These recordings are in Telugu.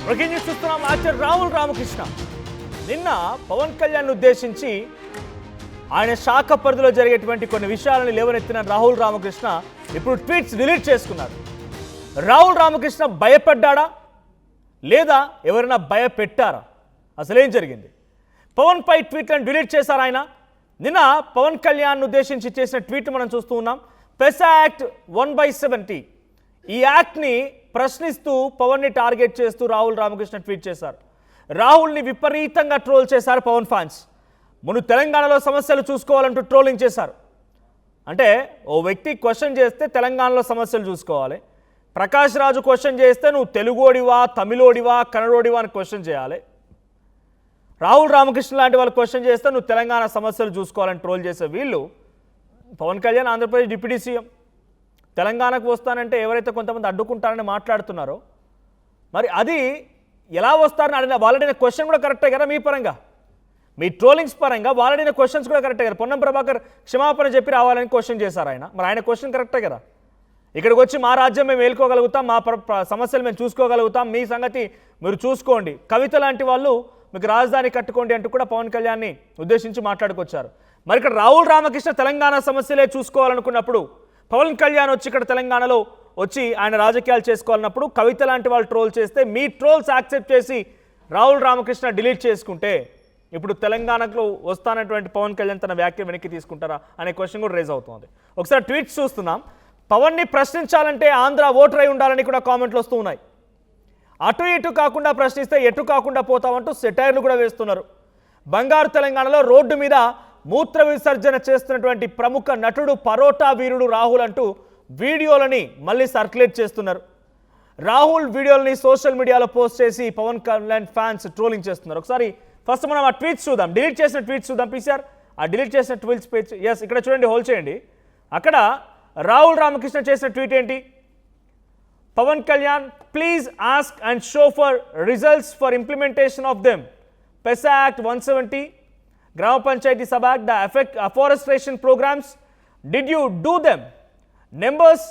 బ్రేకింగ్ న్యూస్ చూస్తున్నాం. యాక్టర్ రాహుల్ రామకృష్ణ నిన్న పవన్ కళ్యాణ్ ఉద్దేశించి ఆయన శాఖ పరిధిలో జరిగేటువంటి కొన్ని విషయాలను లేవనెత్తిన రాహుల్ రామకృష్ణ ఇప్పుడు ట్వీట్స్ డిలీట్ చేసుకున్నారు. రాహుల్ రామకృష్ణ భయపడ్డాడా లేదా ఎవరైనా భయపెట్టారా? అసలేం జరిగింది? పవన్ పై ట్వీట్లను డిలీట్ చేశారు ఆయన. నిన్న పవన్ కళ్యాణ్ ఉద్దేశించి చేసిన ట్వీట్ మనం చూస్తూ ఉన్నాం. పెసా యాక్ట్ 1/70 ఈ యాక్ట్ని ప్రశ్నిస్తూ పవన్ని టార్గెట్ చేస్తూ రాహుల్ రామకృష్ణ ట్వీట్ చేశారు. రాహుల్ని విపరీతంగా ట్రోల్ చేశారు పవన్ ఫ్యాన్స్. మును తెలంగాణలో సమస్యలు చూసుకోవాలంటూ ట్రోలింగ్ చేశారు. అంటే ఓ వ్యక్తి క్వశ్చన్ చేస్తే తెలంగాణలో సమస్యలు చూసుకోవాలి, ప్రకాష్ రాజు క్వశ్చన్ చేస్తే నువ్వు తెలుగోడివా, తమిళోడివా, కన్నడోడివా అని క్వశ్చన్ చేయాలి. రాహుల్ రామకృష్ణ లాంటి వాళ్ళు క్వశ్చన్ చేస్తే నువ్వు తెలంగాణ సమస్యలు చూసుకోవాలని ట్రోల్ చేసే వీళ్ళు పవన్ కళ్యాణ్ ఆంధ్రప్రదేశ్ డిప్యూటీ సీఎం తెలంగాణకు వస్తానంటే ఎవరైతే కొంతమంది అడ్డుకుంటారని మాట్లాడుతున్నారో మరి అది ఎలా వస్తారని అడిగిన వాళ్ళడిన క్వశ్చన్ కూడా కరెక్టే కదా. మీ పరంగా మీ ట్రోలింగ్స్ పరంగా వాళ్ళడిన క్వశ్చన్స్ కూడా కరెక్టే కదా. పొన్నం ప్రభాకర్ క్షమాపణ చెప్పి రావాలని క్వశ్చన్ చేశారు ఆయన. మరి ఆయన క్వశ్చన్ కరెక్టే కదా. ఇక్కడికి వచ్చి మా రాజ్యం మేము ఏలుకోగలుగుతాం, మా సమస్యలు మేము చూసుకోగలుగుతాం, మీ సంగతి మీరు చూసుకోండి, కవిత లాంటి వాళ్ళు మీకు రాజధాని కట్టుకోండి అంటూ కూడా పవన్ కళ్యాణ్ని ఉద్దేశించి మాట్లాడుకొచ్చారు. మరి ఇక్కడ రాహుల్ రామకృష్ణ తెలంగాణ సమస్యలే చూసుకోవాలనుకున్నప్పుడు పవన్ కళ్యాణ్ వచ్చి ఇక్కడ తెలంగాణలో వచ్చి ఆయన రాజకీయాలు చేసుకోవాలన్నప్పుడు కవిత లాంటి వాళ్ళు ట్రోల్ చేస్తే మీ ట్రోల్స్ యాక్సెప్ట్ చేసి రాహుల్ రామకృష్ణ డిలీట్ చేసుకుంటే ఇప్పుడు తెలంగాణకు వస్తానటువంటి పవన్ కళ్యాణ్ తన వ్యాఖ్య వెనక్కి తీసుకుంటారా అనే క్వశ్చన్ కూడా రేజ్ అవుతుంది. ఒకసారి ట్వీట్స్ చూస్తున్నాం. పవన్ని ప్రశ్నించాలంటే ఆంధ్ర ఓటర్ అయి ఉండాలని కూడా కామెంట్లు వస్తూ ఉన్నాయి. అటు ఇటు కాకుండా ప్రశ్నిస్తే ఎటు కాకుండా పోతామంటూ సెటైర్లు కూడా వేస్తున్నారు. బంగారు తెలంగాణలో రోడ్డు మీద మూత్ర విసర్జన చేస్తున్నటువంటి ప్రముఖ నటుడు పరోటా వీరుడు రాహుల్ అంటూ వీడియోలని మళ్ళీ సర్క్యులేట్ చేస్తున్నారు. రాహుల్ వీడియోలని సోషల్ మీడియాలో పోస్ట్ చేసి పవన్ కళ్యాణ్ ఫ్యాన్స్ ట్రోలింగ్ చేస్తున్నారు. ఒకసారి ఫస్ట్ మనం ఆ ట్వీట్స్ చూద్దాం, డిలీట్ చేసిన ట్వీట్స్ చూద్దాం. పీసీఆర్ ఆ డిలీట్ చేసిన ట్వీట్స్ పేజ్ ఎస్ ఇక్కడ చూడండి, హోల్డ్ చేయండి. అక్కడ రాహుల్ రామకృష్ణ చేసిన ట్వీట్ ఏంటి? Pawan Kalyan please ask and show for results for implementation of them. PESA act 170, gram panchayat sabha act, the effect afforestation programmes, did you do them? Numbers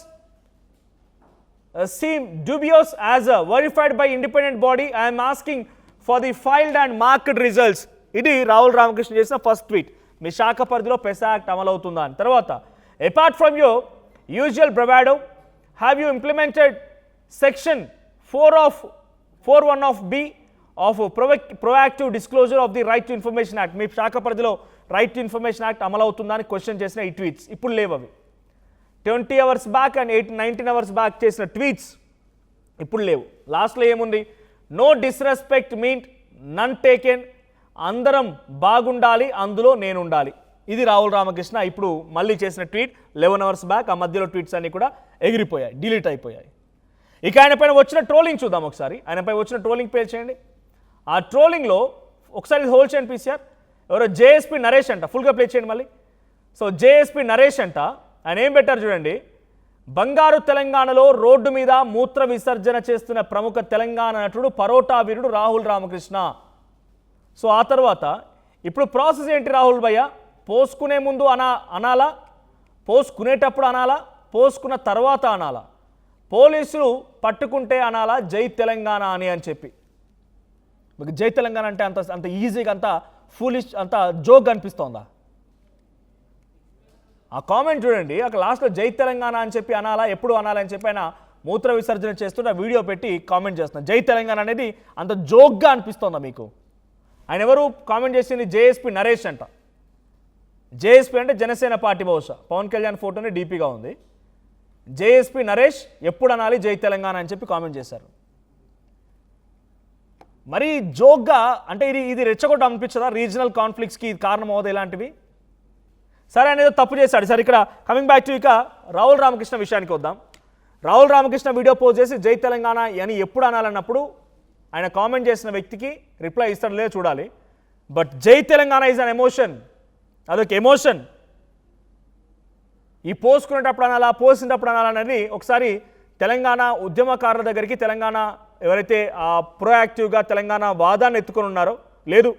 seem dubious as a verified by independent body. I am asking for the filed and marked results. ఇది రాహుల్ రామకృష్ణ చేసిన ఫస్ట్ ట్వీట్. మీ శాఖ పరిధిలో పెసా యాక్ట్ అమలవుతుందా అని. తర్వాత apart from your usual bravado have you implemented section 4(1) of B of proactive disclosure of the right to information act. మీ శాఖ పరిధిలో రైట్ టు ఇన్ఫర్మేషన్ యాక్ట్ అమలవుతుందా అని క్వశ్చన్ చేసిన ఈ ట్వీట్స్ ఇప్పుడు లేవు. అవి 20 hours back and 19 hours back చేసిన ట్వీట్స్ ఇప్పుడు లేవు. లాస్ట్లో ఏముంది? నో డిస్రెస్పెక్ట్ మీన్ నన్ టేకెన్, అందరం బాగుండాలి, అందులో నేను ఉండాలి. ఇది రాహుల్ రామకృష్ణ ఇప్పుడు మళ్ళీ చేసిన ట్వీట్ 11 hours బ్యాక్. ఆ మధ్యలో ట్వీట్స్ అన్నీ కూడా ఎగిరిపోయాయి, డిలీట్ అయిపోయాయి. ఇక ఆయన పైన వచ్చిన ట్రోలింగ్ చూద్దాం ఒకసారి. ఆయనపై వచ్చిన ట్రోలింగ్ ప్లే చేయండి. ఆ ట్రోలింగ్లో ఒకసారి హోల్డ్ చేయండి పీసీఆర్. ఎవరో జేఎస్పీ నరేష్ అంట, ఫుల్గా ప్లే చేయండి మళ్ళీ. సో జేఎస్పీ నరేష్ అంట, ఆయన ఏం పెట్టారు చూడండి. బంగారు తెలంగాణలో రోడ్డు మీద మూత్ర విసర్జన చేస్తున్న ప్రముఖ తెలంగాణ నటుడు పరోటా వీరుడు రాహుల్ రామకృష్ణ. సో ఆ తర్వాత ఇప్పుడు ప్రాసెస్ ఏంటి రాహుల్ భయ్య? పోసుకునే ముందు అనాలా, పోసుకునేటప్పుడు అనాలా, పోసుకున్న తర్వాత అనాలా, పోలీసులు పట్టుకుంటే అనాలా జై తెలంగాణ అని చెప్పి? మీకు జై తెలంగాణ అంటే అంత ఈజీగా, అంత ఫూలిష్, అంత జోక్ అనిపిస్తోందా? ఆ కామెంట్ చూడండి. అక్కడ లాస్ట్లో జై తెలంగాణ అని చెప్పి అనాలా, ఎప్పుడు అనాలని చెప్పి ఆయన మూత్ర విసర్జన చేస్తుంటే వీడియో పెట్టి కామెంట్ చేస్తున్నారు. జై తెలంగాణ అనేది అంత జోక్గా అనిపిస్తోందా మీకు? ఆయన ఎవరు కామెంట్ చేసింది? జేఎస్పీ నరేష్ అంట. జేఎస్పీ అంటే జనసేన పార్టీ, బహుశా పవన్ కళ్యాణ్ ఫోటోనే డీపీగా ఉంది. జేఎస్పీ నరేష్ ఎప్పుడు అనాలి జై తెలంగాణ అని చెప్పి కామెంట్ చేశారు. మరి జోక్గా అంటే ఇది రెచ్చగొట్ట అనిపించదా? రీజనల్ కాన్ఫ్లిక్ట్స్కి ఇది కారణం అవుతుంది ఇలాంటివి. సరే అనేది తప్పు చేశాడు. సరే ఇక్కడ కమింగ్ బ్యాక్ టు ఇక రాహుల్ రామకృష్ణ విషయానికి వద్దాం. రాహుల్ రామకృష్ణ వీడియో పోస్ట్ చేసి జై తెలంగాణ అని ఎప్పుడు అనాలన్నప్పుడు ఆయన కామెంట్ చేసిన వ్యక్తికి రిప్లై ఇస్తాడు లేదో చూడాలి. బట్ జై తెలంగాణ ఈజ్ అన్ ఎమోషన్, అదొక ఎమోషన్. ఈ పోసుకునేటప్పుడు అనాలా, పోసినప్పుడు అనాలనేది ఒకసారి తెలంగాణ ఉద్యమకారుల దగ్గరికి తెలంగాణ ఎవరైతే ప్రోయాక్టివ్గా తెలంగాణ వాదాన్ని ఎత్తుకొని ఉన్నారో, లేదు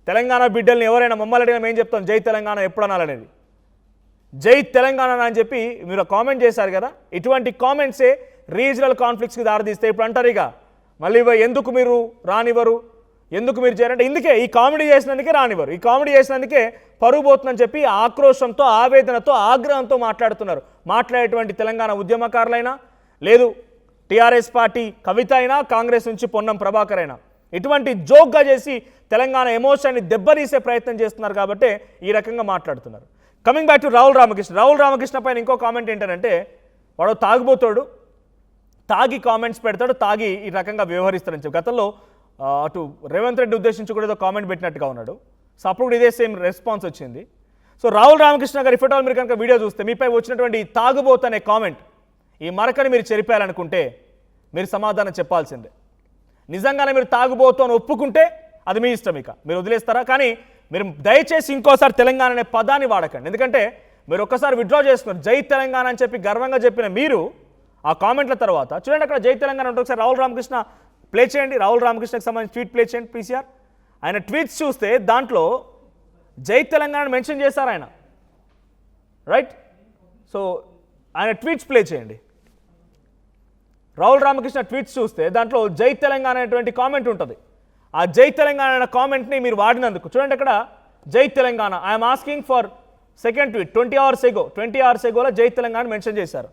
తెలంగాణ బిడ్డల్ని ఎవరైనా మమ్మల్ని అడిగినా మేము చెప్తాం జై తెలంగాణ ఎప్పుడు అనాలనేది. జై తెలంగాణ అని చెప్పి మీరు కామెంట్ చేశారు కదా. ఇటువంటి కామెంట్సే రీజనల్ కాన్ఫ్లిక్ట్స్కి దారితీస్తే ఇప్పుడు అంటారు ఇక మళ్ళీ ఎందుకు మీరు రానివ్వరు, ఎందుకు మీరు చేయాలంటే ఇందుకే ఈ కామెడీ చేసినందుకే రానివ్వరు, ఈ కామెడీ చేసినందుకే పరుగు పోతుందని చెప్పి ఆక్రోశంతో, ఆవేదనతో, ఆగ్రహంతో మాట్లాడుతున్నారు. మాట్లాడేటువంటి తెలంగాణ ఉద్యమకారులైనా, లేదు టీఆర్ఎస్ పార్టీ కవిత అయినా, కాంగ్రెస్ నుంచి పొన్నం ప్రభాకర్ అయినా ఇటువంటి జోక్గా చేసి తెలంగాణ ఎమోషన్ని దెబ్బతీసే ప్రయత్నం చేస్తున్నారు కాబట్టి ఈ రకంగా మాట్లాడుతున్నారు. Coming back to Rahul Ramakrishna. Rahul Ramakrishna పైన ఇంకో కామెంట్ ఏంటంటే, వాడు తాగుబోతాడు, తాగి కామెంట్స్ పెడతాడు, తాగి ఈ రకంగా వ్యవహరిస్తారని చెప్పి గతంలో అటు రేవంత్ రెడ్డి ఉద్దేశించి కూడా ఏదో కామెంట్ పెట్టినట్టుగా ఉన్నాడు. సో అప్పుడు కూడా ఇదే సేమ్ రెస్పాన్స్ వచ్చింది. సో రాహుల్ రామకృష్ణ గారు ఇఫ్ ఆల్ మీరు కనుక వీడియో చూస్తే మీపై వచ్చినటువంటి తాగుబోత్ అనే కామెంట్, ఈ మరకని మీరు చెరిపేయాలనుకుంటే మీరు సమాధానం చెప్పాల్సిందే. నిజంగానే మీరు తాగుబోతు అని ఒప్పుకుంటే అది మీ ఇష్టం, ఇక మీరు వదిలేస్తారా? కానీ మీరు దయచేసి ఇంకోసారి తెలంగాణ అనే పదాన్ని వాడకండి. ఎందుకంటే మీరు ఒక్కసారి విత్డ్రా చేసుకున్నారు. జై తెలంగాణ అని చెప్పి గర్వంగా చెప్పిన మీరు ఆ కామెంట్ల తర్వాత చూడండి, అక్కడ జై తెలంగాణ ఉంటుంది. ఒకసారి రాహుల్ రామకృష్ణ ప్లే చేయండి. రాహుల్ రామకృష్ణకి సంబంధించి ట్వీట్ ప్లే చేయండి పీసీఆర్. ఆయన ట్వీట్స్ చూస్తే దాంట్లో జై తెలంగాణ మెన్షన్ చేశారు ఆయన, రైట్? సో ఆయన ట్వీట్స్ ప్లే చేయండి. రాహుల్ రామకృష్ణ ట్వీట్స్ చూస్తే దాంట్లో జై తెలంగాణ అనేటువంటి కామెంట్ ఉంటుంది. ఆ జై తెలంగాణ అనే కామెంట్ని మీరు వాడినందుకు చూడండి, అక్కడ jai Telangana I'm asking for second tweet 20 hours ago jai Telangana mention చేశారు.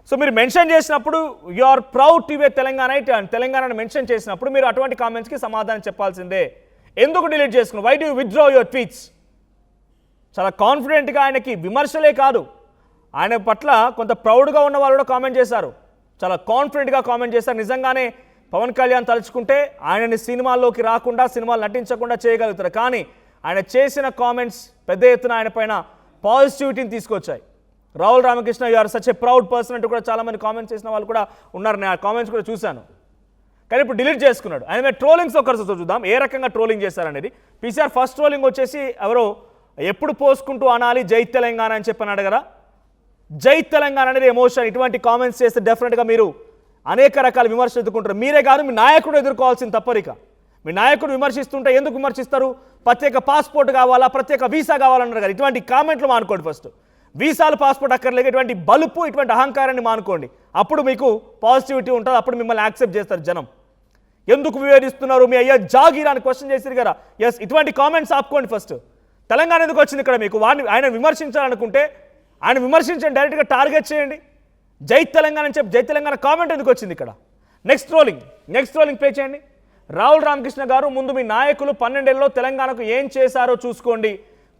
సో మీరు మెన్షన్ చేసినప్పుడు you are proud to be Telangana and తెలంగాణను మెన్షన్ చేసినప్పుడు మీరు అటువంటి కామెంట్స్కి సమాధానం చెప్పాల్సిందే. ఎందుకు డిలీట్ చేసుకున్నారు? Why do you withdraw your tweets? చాలా కాన్ఫిడెంట్గా ఆయనకి విమర్శలే కాదు, ఆయన పట్ల కొంత ప్రౌడ్గా ఉన్న వాళ్ళు కూడా కామెంట్ చేశారు, చాలా కాన్ఫిడెంట్గా కామెంట్ చేశారు. నిజంగానే పవన్ కళ్యాణ్ తలుచుకుంటే ఆయనని సినిమాల్లోకి రాకుండా, సినిమాలు నటించకుండా చేయగలుగుతారు. కానీ ఆయన చేసిన కామెంట్స్ పెద్ద ఎత్తున ఆయన పైన పాజిటివిటీని తీసుకొచ్చాయి. Rahul Ramakrishna you are such a proud person అంటూ కూడా చాలామంది కామెంట్స్ చేసిన వాళ్ళు కూడా ఉన్నారు. నేను ఆ కామెంట్స్ కూడా చూశాను. కానీ ఇప్పుడు డిలీట్ చేసుకున్నాడు. ఆయన మీద ట్రోలింగ్స్ ఒకసారి చూద్దాం ఏ రకంగా ట్రోలింగ్ చేశారనేది. పీసీఆర్ ఫస్ట్ ట్రోలింగ్ వచ్చేసి ఎవరో ఎప్పుడు పోసుకుంటూ అనాలి జై తెలంగాణ అని చెప్పని అడగరా? జై తెలంగాణ అనేది ఎమోషన్. ఇటువంటి కామెంట్స్ చేస్తే డెఫినెట్గా మీరు అనేక రకాల విమర్శలు ఎదుర్కొంటారు. మీరే కాదు, మీ నాయకుడు ఎదుర్కోవాల్సిన తప్పరిక. మీ నాయకుడు విమర్శిస్తుంటే ఎందుకు విమర్శిస్తారు? ప్రత్యేక పాస్పోర్ట్ కావాలా, ప్రత్యేక వీసా కావాలన్నారు కదా. ఇటువంటి కామెంట్లు మానుకోండి. ఫస్ట్ వీసాలు, పాస్పోర్ట్ అక్కర్లేదు. ఇటువంటి బలుపు, ఇటువంటి అహంకారాన్ని మానుకోండి. అప్పుడు మీకు పాజిటివిటీ ఉంటుంది, అప్పుడు మిమ్మల్ని యాక్సెప్ట్ చేస్తారు జనం. ఎందుకు వివేదిస్తున్నారు మీ అయ్యా జాగీర్ అని క్వశ్చన్ చేశారు కదా. ఎస్, ఇటువంటి కామెంట్స్ ఆపుకోండి. ఫస్ట్ తెలంగాణ ఎందుకు వచ్చింది ఇక్కడ మీకు? వాడిని ఆయన విమర్శించాలనుకుంటే ఆయన విమర్శించండి, డైరెక్ట్గా టార్గెట్ చేయండి. జై తెలంగాణ అని చెప్పి జై తెలంగాణ కామెంట్ ఎందుకు వచ్చింది ఇక్కడ? నెక్స్ట్ ట్రోలింగ్ ప్లే చేయండి. రాహుల్ రామకృష్ణ గారు, ముందు మీ నాయకులు 12 ఏళ్లలో తెలంగాణకు ఏం చేశారో చూసుకోండి.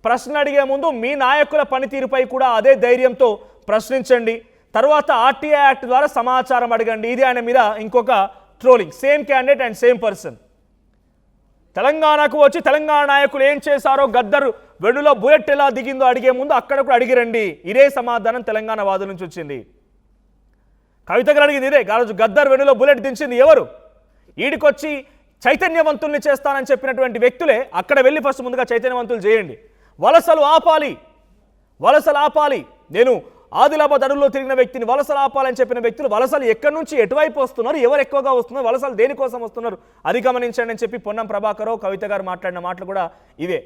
ప్రశ్న అడిగే ముందు మీ నాయకుల పనితీరుపై కూడా అదే ధైర్యంతో ప్రశ్నించండి. తర్వాత ఆర్టీఐ యాక్ట్ ద్వారా సమాచారం అడగండి. ఇది ఆయన మీద ఇంకొక trolling. Same candidate and same person. తెలంగాణకు వచ్చి తెలంగాణ నాయకులు ఏం చేశారో, గద్దరు వెన్నులో బుల్లెట్ ఎలా దిగిందో అడిగే ముందు అక్కడ కూడా అడిగిరండి. ఇదే సమాధానం తెలంగాణ వాదుల నుంచి వచ్చింది. కవిత గారు అడిగింది ఇదే. రోజు గద్దర్ వెన్నులో బుల్లెట్ దించింది ఎవరు? ఈడికొచ్చి చైతన్యవంతుల్ని చేస్తానని చెప్పినటువంటి వ్యక్తులే. అక్కడ వెళ్ళి ఫస్ట్ ముందుగా చైతన్యవంతులు చేయండి. వలసలు ఆపాలి. నేను ఆదిలాబాద్ అడవుల్లో తిరిగిన వ్యక్తిని, వలసలు ఆపాలని చెప్పిన వ్యక్తులు వలసలు ఎక్కడి నుంచి ఎటువైపు వస్తున్నారు, ఎవరు ఎక్కువగా వస్తున్నారు, వలసలు దేనికోసం వస్తున్నారు అది గమనించండి అని చెప్పి పొన్నం ప్రభాకర్, కవిత గారు మాట్లాడిన మాటలు కూడా ఇవే.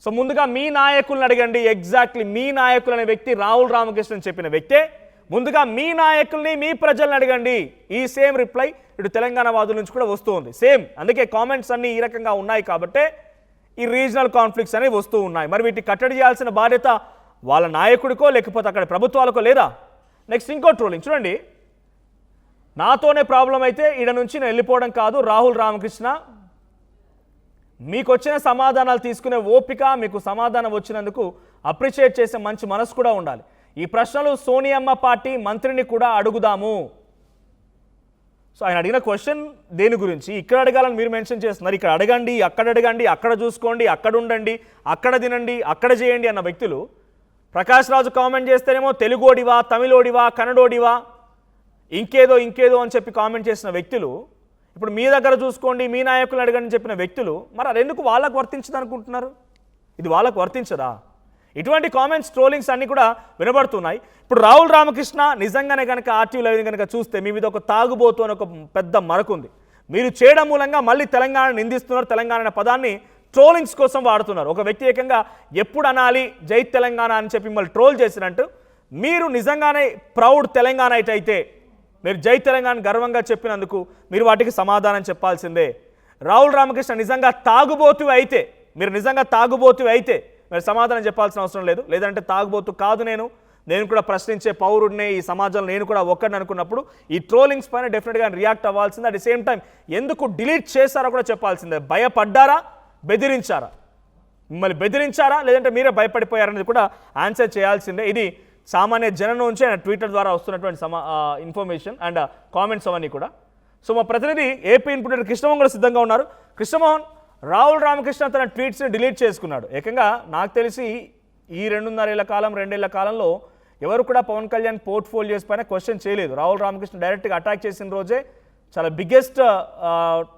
సో ముందుగా మీ నాయకులను అడగండి. ఎగ్జాక్ట్లీ మీ నాయకులు అనే వ్యక్తి రాహుల్ రామకృష్ణ చెప్పిన వ్యక్తే. ముందుగా మీ నాయకుల్ని, మీ ప్రజల్ని అడగండి. ఈ సేమ్ రిప్లై ఇటు తెలంగాణ వాదుల నుంచి కూడా వస్తూ ఉంది. సేమ్. అందుకే కామెంట్స్ అన్నీ ఈ రకంగా ఉన్నాయి కాబట్టే ఈ రీజనల్ కాన్ఫ్లిక్ట్స్ అనేవి వస్తూ ఉన్నాయి. మరి వీటిని కట్టడి చేయాల్సిన బాధ్యత వాళ్ళ నాయకుడికో లేకపోతే అక్కడ ప్రభుత్వాలకో లేదా? నెక్స్ట్ ఇంకో ట్రోలింగ్ చూడండి. నాతోనే ప్రాబ్లం అయితే ఈడ నుంచి నేను వెళ్ళిపోవడం కాదు రాహుల్ రామకృష్ణ. మీకు వచ్చిన సమాధానాలు తీసుకునే ఓపిక, మీకు సమాధానం వచ్చినందుకు అప్రిషియేట్ చేసే మంచి మనసు కూడా ఉండాలి. ఈ ప్రశ్నలు సోనియమ్మ పార్టీ మంత్రిని కూడా అడుగుదాము. సో ఆయన అడిగిన క్వశ్చన్ దేని గురించి? ఇక్కడ అడగాలని మీరు మెన్షన్ చేస్తున్నారు. ఇక్కడ అడగండి, అక్కడ చూసుకోండి, అక్కడ ఉండండి, అక్కడ తినండి, అక్కడ చేయండి అన్న వ్యక్తులు ప్రకాష్ రాజు కామెంట్ చేస్తేనేమో తెలుగోడివా, తమిళోడివా, కన్నడోడివా, ఇంకేదో అని చెప్పి కామెంట్ చేసిన వ్యక్తులు ఇప్పుడు మీ దగ్గర చూసుకోండి, మీ నాయకులు అడగని చెప్పిన వ్యక్తులు మరి అదెందుకు వాళ్ళకు వర్తించదు అనుకుంటున్నారు? ఇది వాళ్ళకు వర్తించదా? ఇటువంటి కామెంట్స్, ట్రోలింగ్స్ అన్నీ కూడా వినబడుతున్నాయి. ఇప్పుడు రాహుల్ రామకృష్ణ నిజంగానే కనుక ఆర్టీవీ లైవ్ కనుక చూస్తే మీ మీద ఒక తాగుబోతు అని ఒక పెద్ద మరకుంది. మీరు చేయడం మూలంగా మళ్ళీ తెలంగాణ నిందిస్తున్నారు, తెలంగాణ అనే పదాన్ని ట్రోలింగ్స్ కోసం వాడుతున్నారు. ఒక వ్యక్తి ఏకంగా ఎప్పుడు అనాలి జై తెలంగాణ అని చెప్పి మిమ్మల్ని ట్రోల్ చేసినట్టు, మీరు నిజంగానే ప్రౌడ్ తెలంగాణ అయితే మీరు జై తెలంగాణ గర్వంగా చెప్పినందుకు మీరు వాటికి సమాధానం చెప్పాల్సిందే. రాహుల్ రామకృష్ణ నిజంగా తాగుబోతు అయితే, మీరు నిజంగా తాగుబోతు అయితే మీరు సమాధానం చెప్పాల్సిన అవసరం లేదు. లేదంటే తాగుబోతు కాదు నేను కూడా ప్రశ్నించే పౌరుడినే, ఈ సమాజంలో నేను కూడా ఒక్కడిని అనుకున్నప్పుడు ఈ ట్రోలింగ్స్ పైన డెఫినెట్గా రియాక్ట్ అవ్వాల్సిందే. అట్ ది సేమ్ టైం ఎందుకు డిలీట్ చేశారో కూడా చెప్పాల్సిందే. భయపడ్డారా, బెదిరించారా? మిమ్మల్ని బెదిరించారా, లేదంటే మీరే భయపడిపోయారనేది కూడా ఆన్సర్ చేయాల్సిందే. ఇది సామాన్య జనం నుంచి ఆయన ట్విట్టర్ ద్వారా వస్తున్నటువంటి ఇన్ఫర్మేషన్ అండ్ కామెంట్స్ అవన్నీ కూడా. సో మా ప్రతినిధి ఏపీ ఇన్పుట్ కృష్ణమోహన్ కూడా సిద్ధంగా ఉన్నారు. కృష్ణమోహన్, రాహుల్ రామకృష్ణ తన ట్వీట్స్ని డిలీట్ చేసుకున్నాడు. ఏకంగా నాకు తెలిసి ఈ 2.5 కాలంలో ఎవరు కూడా పవన్ కళ్యాణ్ పోర్ట్ఫోలియోస్ పైన క్వశ్చన్ చేయలేదు. రాహుల్ రామకృష్ణ డైరెక్ట్గా అటాక్ చేసిన రోజే చాలా బిగ్గెస్ట్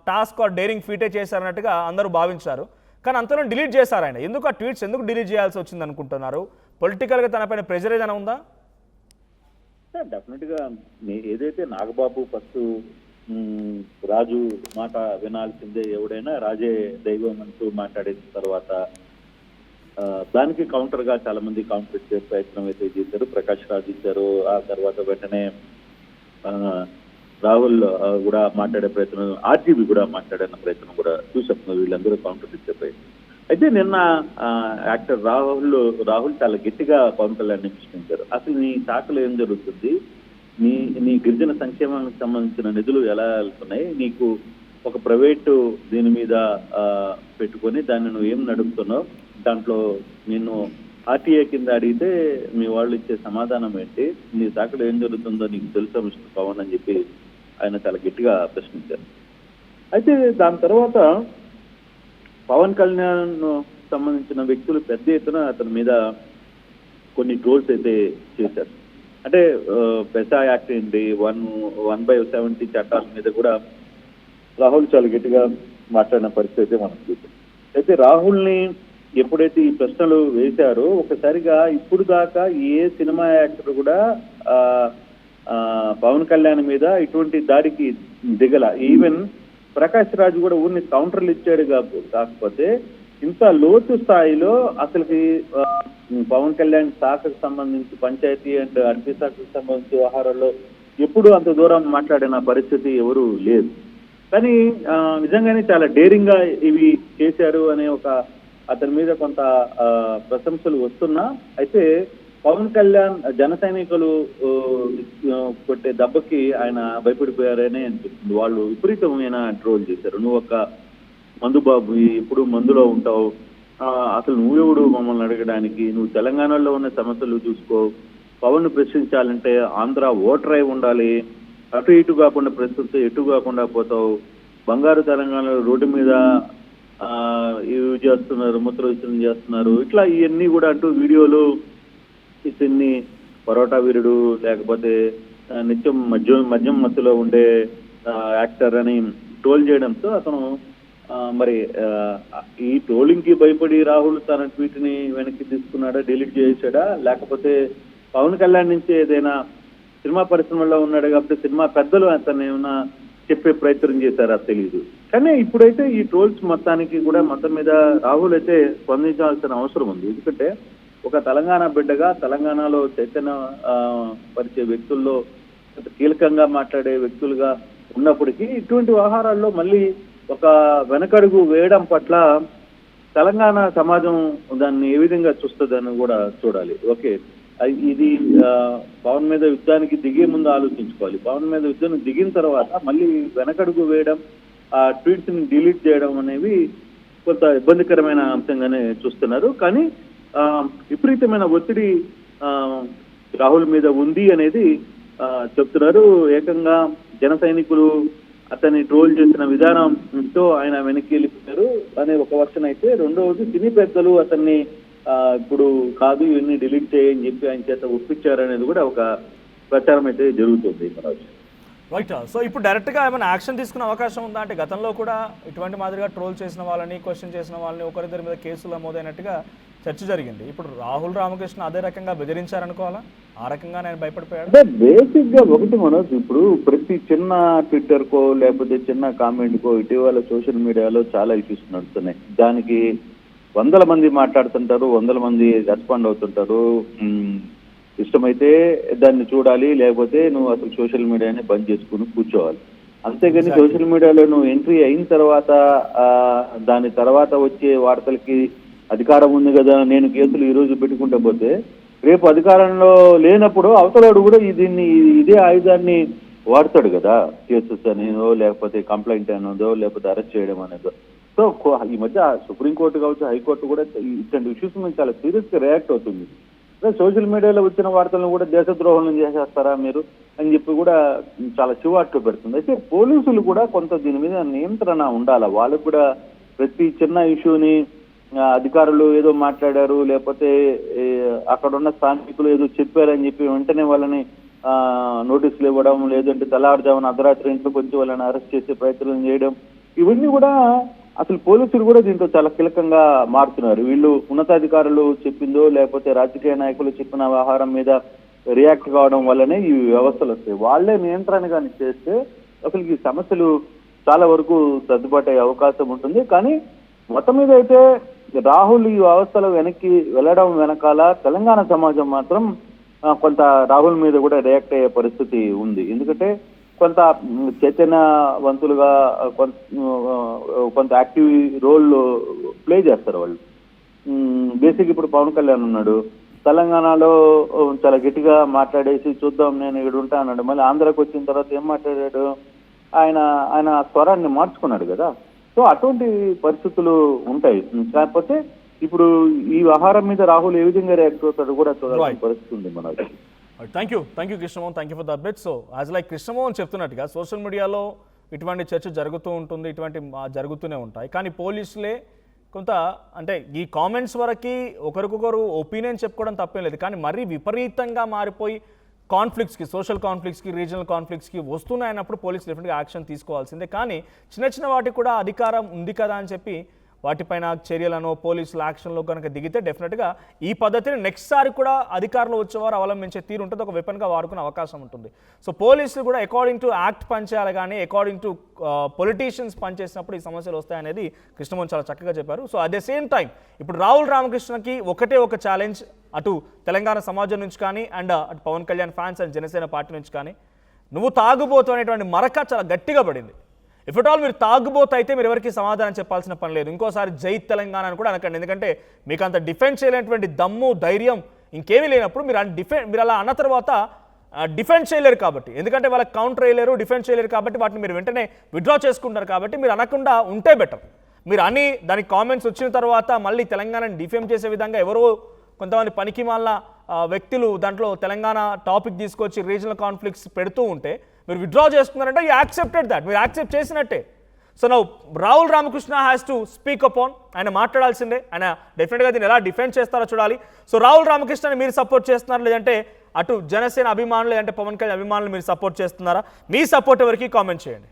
టాస్క్ ఆర్ డేరింగ్ ఫీటే చేశారన్నట్టుగా అందరూ భావించారు. కానీ అంతలో డిలీట్ చేశారు ఆయన. ఎందుకు ఆ ట్వీట్స్ ఎందుకు డిలీట్ చేయాల్సి వచ్చింది అనుకుంటున్నారు? పొలిటికల్గా తనపైన ప్రెజర్ ఏదైనా ఉందా? డెఫినెట్గా ఏదైతే నాగబాబు ఫస్ట్ రాజు మాట వినాల్సిందే, ఎవడైనా రాజే దైవం అంటూ మాట్లాడిన తర్వాత దానికి కౌంటర్ గా చాలా మంది కౌంటర్ ఇచ్చే ప్రయత్నం అయితే చేశారు. ప్రకాష్ రాజు ఇచ్చారు. ఆ తర్వాత వెంటనే రాహుల్ కూడా మాట్లాడే ప్రయత్నం, ఆర్జీబీ కూడా మాట్లాడిన ప్రయత్నం కూడా చూసాం. వీళ్ళందరూ కౌంటర్ ఇచ్చే ప్రయత్నం. అయితే నిన్న యాక్టర్ రాహుల్ చాలా గట్టిగా పవన్ కళ్యాణ్ ప్రశ్నించారు. అసలు నీ శాఖలో ఏం జరుగుతుంది, నీ గిరిజన సంక్షేమానికి సంబంధించిన నిధులు ఎలా వెళ్తున్నాయి, నీకు ఒక ప్రైవేటు దీని మీద పెట్టుకొని దాన్ని నువ్వు ఏం నడుపుతున్నావు, దాంట్లో నిన్ను ఆర్టీఏ కింద అడిగితే మీ వాళ్ళు ఇచ్చే సమాధానం ఏంటి, నీ శాఖలో ఏం జరుగుతుందో నీకు తెలుసా మిస్టర్ పవన్ అని చెప్పి ఆయన చాలా గట్టిగా ప్రశ్నించారు. అయితే దాని తర్వాత పవన్ కళ్యాణ్ సంబంధించిన వ్యక్తులు పెద్ద ఎత్తున అతని మీద కొన్ని ట్రోల్స్ అయితే చేశారు. అంటే పెసా యాక్ట్ ఏంటి, 1/70 చట్టాల మీద కూడా రాహుల్ చాలా గట్టిగా మాట్లాడిన పరిస్థితి అయితే మనం చూసాం. అయితే రాహుల్ని ఎప్పుడైతే ఈ ప్రశ్నలు వేశారో ఒకసారిగా ఇప్పుడు దాకా ఏ సినిమా యాక్టర్ కూడా పవన్ కళ్యాణ్ మీద ఇటువంటి దాడికి దిగల. ఈవెన్ ప్రకాష్ రాజు కూడా ఊరిని కౌంటర్లు ఇచ్చాడు. కాకపోతే ఇంత లోతు స్థాయిలో అసలుకి పవన్ కళ్యాణ్ శాఖకు సంబంధించి పంచాయతీ అండ్ అటవీ శాఖకు సంబంధించి వ్యవహారాల్లో ఎప్పుడు అంత దూరం మాట్లాడిన పరిస్థితి ఎవరు లేదు. కానీ నిజంగానే చాలా డేరింగ్ గా ఇవి చేశారు అనే ఒక అతని మీద కొంత ప్రశంసలు వస్తున్నా, అయితే పవన్ కళ్యాణ్ జన సైనికులు కొట్టే దెబ్బకి ఆయన భయపడిపోయారనే అనిపిస్తుంది. వాళ్ళు విపరీతమైన ట్రోల్ చేశారు. నువ్వు ఒక మందు బాబు, ఎప్పుడు మందులో ఉంటావు, అసలు నువ్వెవడు మమ్మల్ని అడగడానికి, నువ్వు తెలంగాణలో ఉన్న సమస్యలు చూసుకో, పవన్ ప్రశ్నించాలంటే ఆంధ్ర ఓటర్ అయి ఉండాలి, అటు ఇటు కాకుండా ప్రశ్నిస్తే ఎటు కాకుండా పోతావు, బంగారు తెలంగాణలో రోడ్డు మీద ఇవి చేస్తున్నారు, మూత్ర విసర్జన చేస్తున్నారు, ఇట్లా ఇవన్నీ కూడా అంటూ వీడియోలు ఇన్ని పరోటా వీరుడు లేకపోతే నిత్యం మద్యం మత్తులో ఉండే యాక్టర్ అని ట్రోల్ చేయడంతో అతను మరి ఈ ట్రోలింగ్ కి భయపడి రాహుల్ తన ట్వీట్ ని వెనక్కి తీసుకున్నాడా, డిలీట్ చేసాడా, లేకపోతే పవన్ కళ్యాణ్ నుంచి ఏదైనా సినిమా పరిశ్రమలో ఉన్నాడు కాబట్టి సినిమా పెద్దలు అతను ఏమైనా చెప్పే ప్రయత్నం చేశారా తెలియదు. కానీ ఇప్పుడైతే ఈ ట్రోల్స్ మొత్తానికి కూడా మొత్తం మీద రాహుల్ అయితే స్పందించాల్సిన అవసరం ఉంది. ఎందుకంటే ఒక తెలంగాణ బిడ్డగా తెలంగాణలో చైతన్య పరిచే వ్యక్తుల్లో కీలకంగా మాట్లాడే వ్యక్తులుగా ఉన్నప్పటికీ ఇటువంటి వ్యవహారాల్లో మళ్ళీ ఒక వెనకడుగు వేయడం పట్ల తెలంగాణ సమాజం దాన్ని ఏ విధంగా చూస్తుందని కూడా చూడాలి. ఓకే, ఇది పవన్ మీద యుద్ధానికి దిగే ముందు ఆలోచించుకోవాలి. పవన్ మీద యుద్ధానికి దిగిన తర్వాత మళ్ళీ వెనకడుగు వేయడం, ఆ ట్వీట్స్ ని డిలీట్ చేయడం అనేవి కొంత ఇబ్బందికరమైన అంశంగానే చూస్తున్నారు. కానీ విపరీతమైన ఒత్తిడి రాహుల్ మీద ఉంది అనేది చెప్తున్నారు. ఏకంగా జన సైనికులు అతన్ని ట్రోల్ చేసిన విధానంతో ఆయన వెనక్కి వెళ్ళిపోయారు అనే ఒక వర్షన్ అయితే, రెండవది సినీ పెద్దలు అతన్ని ఇప్పుడు కాదు ఇవన్నీ డిలీట్ చేయని చెప్పి ఆయన చేత ఒప్పించారనేది కూడా ఒక ప్రచారం అయితే జరుగుతుంది. రైట్. సో ఇప్పుడు డైరెక్ట్గా ఏమైనా యాక్షన్ తీసుకునే అవకాశం ఉందా? అంటే గతంలో కూడా ఇటువంటి మాదిరిగా ట్రోల్ చేసిన వాళ్ళని, క్వశ్చన్ చేసిన వాళ్ళని ఒకరిద్దరి మీద కేసులు నమోదైనట్టుగా చర్చ జరిగింది. ఇప్పుడు రాహుల్ రామకృష్ణ అదే రకంగా బెదిరించారనుకోవాలా? ఆ రకంగా నేను భయపడిపోయాడు. బేసిక్ గా ఒకటి మనోజ్, ఇప్పుడు ప్రతి చిన్న ట్విట్టర్ కో లేకపోతే చిన్న కామెంట్ కో ఇటీవల సోషల్ మీడియాలో చాలా ఇష్యూస్ నడుస్తున్నాయి. దానికి 100 మంది మాట్లాడుతుంటారు, 100 మంది రెస్పాండ్ అవుతుంటారు. ఇష్టమైతే దాన్ని చూడాలి, లేకపోతే నువ్వు అసలు సోషల్ మీడియాని బంద్ చేసుకుని కూర్చోవాలి. అంతేగాని సోషల్ మీడియాలో నువ్వు ఎంట్రీ అయిన తర్వాత దాని తర్వాత వచ్చే వార్తలకి అధికారం ఉంది కదా, నేను కేసులు ఈ రోజు పెట్టుకుంటా పోతే రేపు అధికారంలో లేనప్పుడు అవతలాడు కూడా ఇదే ఆయుధాన్ని వాడతాడు కదా, కేసెస్ అనేదో లేకపోతే కంప్లైంట్ అనేదో లేకపోతే అరెస్ట్ చేయడం అనేదో. సో ఈ మధ్య సుప్రీంకోర్టు కావచ్చు, హైకోర్టు కూడా ఇట్లాంటి ఇష్యూస్ మీద చాలా సీరియస్ గా రియాక్ట్ అవుతుంది. సోషల్ మీడియాలో వచ్చిన వార్తలను కూడా దేశద్రోహం చేసేస్తారా మీరు అని చెప్పి కూడా చాలా చివాట్లు పెడుతుంది. అయితే పోలీసులు కూడా కొంత దీని మీద నియంత్రణ ఉండాలి. వాళ్ళకు కూడా ప్రతి చిన్న ఇష్యూని అధికారులు ఏదో మాట్లాడారు, లేకపోతే అక్కడున్న స్థానికులు ఏదో చెప్పారని చెప్పి వెంటనే వాళ్ళని నోటీసులు ఇవ్వడం, లేదంటే తెల్లారుజామున అర్ధరాత్రి ఇంట్లోకి వచ్చి వాళ్ళని అరెస్ట్ చేసే ప్రయత్నం చేయడం, ఇవన్నీ కూడా అసలు పోలీసులు కూడా దీంట్లో చాలా కీలకంగా మారుతున్నారు. వీళ్ళు ఉన్నతాధికారులు చెప్పిందో లేకపోతే రాజకీయ నాయకులు చెప్పిన వ్యవహారం మీద రియాక్ట్ కావడం వల్లనే ఈ వ్యవస్థలు వస్తాయి. వాళ్లే నియంత్రణ కానీ చేస్తే అసలు ఈ సమస్యలు చాలా వరకు సర్దుబాటు అయ్యే అవకాశం ఉంటుంది. కానీ మొత్తం మీద అయితే రాహుల్ ఈ వ్యవస్థలో వెనక్కి వెళ్ళడం వెనకాల తెలంగాణ సమాజం మాత్రం కొంత రాహుల్ మీద కూడా రియాక్ట్ అయ్యే పరిస్థితి ఉంది. ఎందుకంటే కొంత చైతన్యవంతులుగా కొంత యాక్టివ్ రోల్ ప్లే చేస్తారు వాళ్ళు. బేసిక్ ఇప్పుడు పవన్ కళ్యాణ్ ఉన్నాడు, తెలంగాణలో చాలా గట్టిగా మాట్లాడేసి చూద్దాం నేను ఇక్కడ ఉంటా అన్నాడు. మళ్ళీ ఆంధ్రాకి వచ్చిన తర్వాత ఏం మాట్లాడాడు, ఆయన స్వరాన్ని మార్చుకున్నాడు కదా. సో అటువంటి పరిస్థితులు ఉంటాయి. కాకపోతే ఇప్పుడు ఈ వ్యవహారం మీద రాహుల్ ఏ విధంగా రియాక్ట్ అవుతాడు కూడా చూడాల్సిన పరిస్థితి ఉంది మనకి. Thank you Krishnamohan, thank you for the update. So as like Krishnamohan చెప్తున్నట్టుగా సోషల్ మీడియాలో ఇటువంటి చర్చ జరుగుతూ ఉంటుంది, ఇటువంటి జరుగుతూనే ఉంటాయి. కానీ పోలీసులే కొంత అంటే ఈ కామెంట్స్ వరకు ఒకరికొకరు ఒపీనియన్ చెప్పుకోవడం తప్పేం లేదు, కానీ మరీ విపరీతంగా మారిపోయి కాన్ఫ్లిక్ట్స్కి, సోషల్ కాన్ఫ్లిక్ట్స్కి, రీజనల్ కాన్ఫ్లిక్ట్స్కి వస్తున్నాయన్నప్పుడు పోలీసులు డెఫినెట్గా యాక్షన్ తీసుకోవాల్సిందే. కానీ చిన్న వాటికి కూడా అధికారం ఉంది కదా అని చెప్పి వాటిపైన చర్యలను పోలీసులు యాక్షన్లో కనుక దిగితే డెఫినెట్గా ఈ పద్ధతిని నెక్స్ట్ సారి కూడా అధికారులు వచ్చేవారు అవలంబించే తీరు ఉంటుంది, ఒక వెపన్గా వాడుకునే అవకాశం ఉంటుంది. సో పోలీసులు కూడా అకార్డింగ్ టు యాక్ట్ పనిచేయాలి, కానీ అకార్డింగ్ టు పొలిటీషియన్స్ పనిచేసినప్పుడు ఈ సమస్యలు వస్తాయనేది కృష్ణమోహన్ చాలా చక్కగా చెప్పారు. So at the same time ఇప్పుడు రాహుల్ రామకృష్ణకి ఒక ఛాలెంజ్, అటు తెలంగాణ సమాజం నుంచి కానీ అండ్ అటు Pawan Kalyan fans and Janasena party నుంచి కానీ, నువ్వు తాగుబోతు అనేటువంటి మరక చాలా గట్టిగా పడింది. ఇఫ్ ఎట్ ఆల్ మీరు తాగుబోతు అయితే మీరు ఎవరికి సమాధానం చెప్పాల్సిన పని లేదు, ఇంకోసారి జై తెలంగాణ అని కూడా అనకండి. ఎందుకంటే మీకు అంత డిఫెండ్ చేయలేనటువంటి దమ్ము, ధైర్యం ఇంకేమీ లేనప్పుడు మీరు అలా అన్న తర్వాత డిఫెండ్ చేయలేరు కాబట్టి, ఎందుకంటే వాళ్ళకి కౌంటర్ వేయలేరు, డిఫెండ్ చేయలేరు కాబట్టి వాటిని మీరు వెంటనే విత్డ్రా చేసుకుంటారు. కాబట్టి మీరు అనకుండా ఉంటే బెటర్. మీరు అని దానికి కామెంట్స్ వచ్చిన తర్వాత మళ్ళీ తెలంగాణని డిఫేమ్ చేసే విధంగా ఎవరో కొంతమంది పనికిమాల వ్యక్తులు దాంట్లో తెలంగాణ టాపిక్ తీసుకొచ్చి రీజనల్ కాన్ఫ్లిక్ట్స్ పెడుతూ ఉంటే మీరు విత్డ్రా చేసుకున్నారంటే యూ యాక్సెప్టెడ్ దాట్, మీరు యాక్సెప్ట్ చేసినట్టే. So now Rahul Ramakrishna has to speak upon, ఆయన మాట్లాడాల్సిందే. ఆయన డెఫినెట్గా దీన్ని ఎలా డిఫెండ్ చేస్తారో చూడాలి. సో రాహుల్ రామకృష్ణని మీరు సపోర్ట్ చేస్తున్నారు, లేదంటే అటు జనసేన అభిమానులు లేదంటే పవన్ కళ్యాణ్ అభిమానులు మీరు సపోర్ట్ చేస్తున్నారా? మీ సపోర్ట్ ఎవరికి కామెంట్ చేయండి.